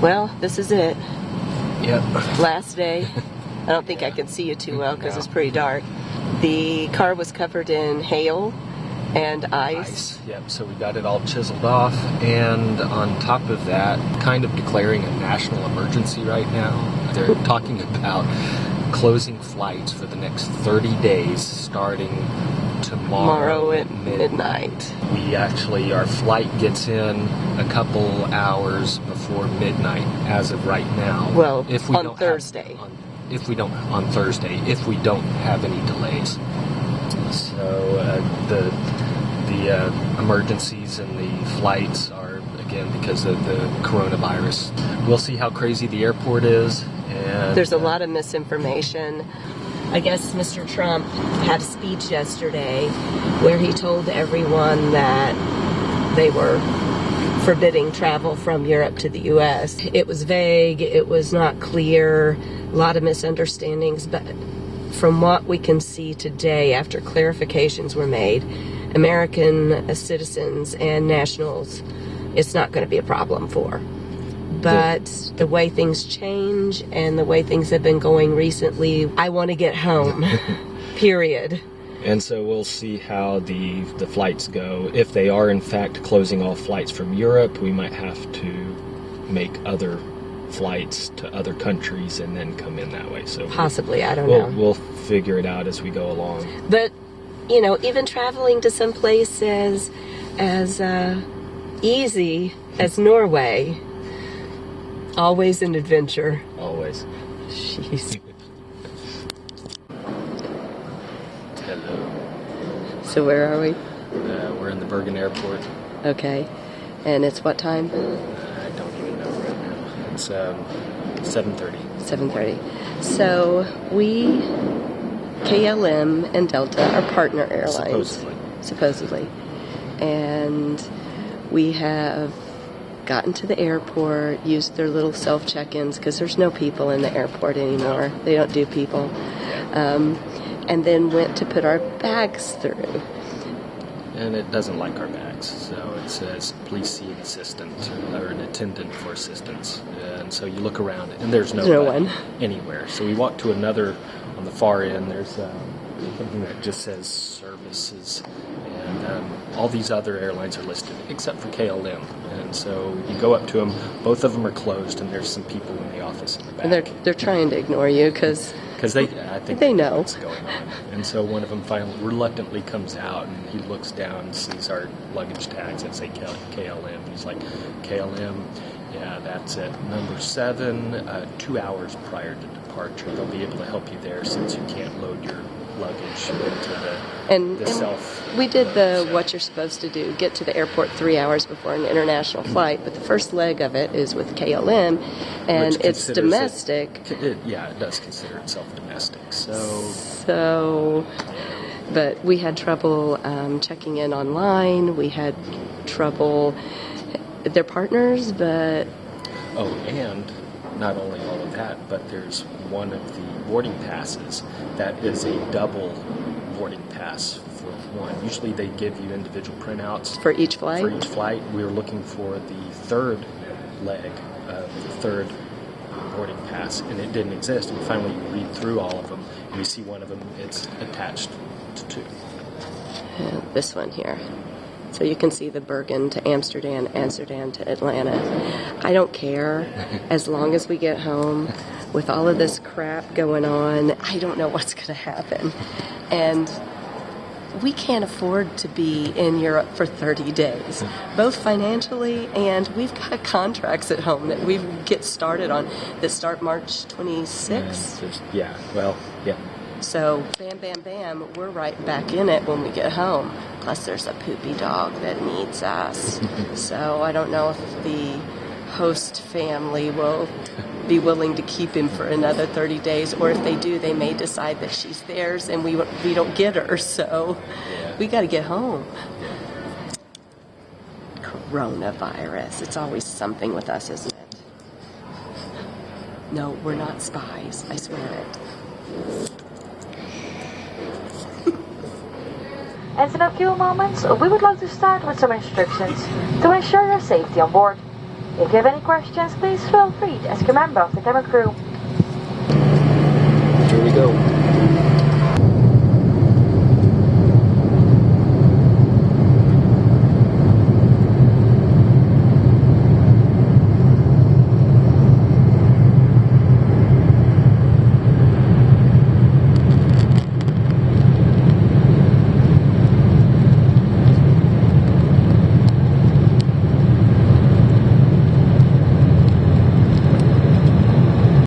Well, this is it. Yep. Last day. I don't think I can see you too well because it's pretty dark. The car was covered in hail and ice. Yep, so we got it all chiseled off, and on top of that, kind of declaring a national emergency right now. They're talking about closing flights for the next 30 days starting tomorrow at midnight. Our flight gets in a couple hours before midnight as of right now. Well, if we on Thursday. If we don't have any delays. So the emergencies and the flights are, again, because of the coronavirus. We'll see how crazy the airport is. And there's a lot of misinformation. I guess Mr. Trump had a speech yesterday where he told everyone that they were forbidding travel from Europe to the U.S. It was vague, it was not clear, a lot of misunderstandings, but from what we can see today, after clarifications were made, American citizens and nationals, it's not going to be a problem for. But the way things change and the way things have been going recently, I want to get home, period. And so we'll see how the flights go. If they are, in fact, closing all flights from Europe, we might have to make other flights to other countries and then come in that way. So possibly, I don't know. We'll figure it out as we go along. But, you know, even traveling to some place as easy as Norway, always an adventure. Always. Jeez. Hello. So where are we? We're in the Bergen Airport. Okay. And it's what time? I don't even know right now. It's 7:30. 7:30. So we, KLM and Delta, are partner airlines. Supposedly. And we have gotten to the airport, used their little self-check-ins because there's no people in the airport anymore. They don't do people. And then went to put our bags through. And it doesn't like our bags, so it says please see an assistant or an attendant for assistance. And so you look around and there's no one anywhere. So we walk to another on the far end. There's something that just says services, and all these other airlines are listed except for KLM. And so you go up to them, both of them are closed, and there's some people in the office in the back. And they're trying to ignore you because I think they know what's going on. And so one of them finally reluctantly comes out, and he looks down and sees our luggage tags that say KLM. And he's like, KLM, yeah, that's at number 7, 2 hours prior to departure. They'll be able to help you there since you can't load your luggage into the self. We did what you're supposed to do, get to the airport 3 hours before an international flight, but the first leg of it is with KLM, and it's domestic. It does consider itself domestic. But we had trouble checking in online. We had trouble. They're partners, but... Oh, and not only all of that, but there's one of the boarding passes that is a double boarding pass for one. Usually they give you individual printouts. For each flight? For each flight. We were looking for the third leg of the third boarding pass, and it didn't exist. And finally you read through all of them, and you see one of them, it's attached to 2. This one here. So you can see the Bergen to Amsterdam, Amsterdam to Atlanta. I don't care as long as we get home. With all of this crap going on, I don't know what's going to happen. And we can't afford to be in Europe for 30 days, both financially, and we've got contracts at home that we get started on that start March 26th. Yeah. So, bam, bam, bam, we're right back in it when we get home. Plus, there's a poopy dog that needs us. So, I don't know if the host family will be willing to keep him for another 30 days, or if they do, they may decide that she's theirs and we don't get her. So, we got to get home. Coronavirus. It's always something with us, isn't it? No, we're not spies. I swear it. And in a few moments, we would like to start with some instructions to ensure your safety on board. If you have any questions, please feel free to ask a member of the camera crew. Here we go.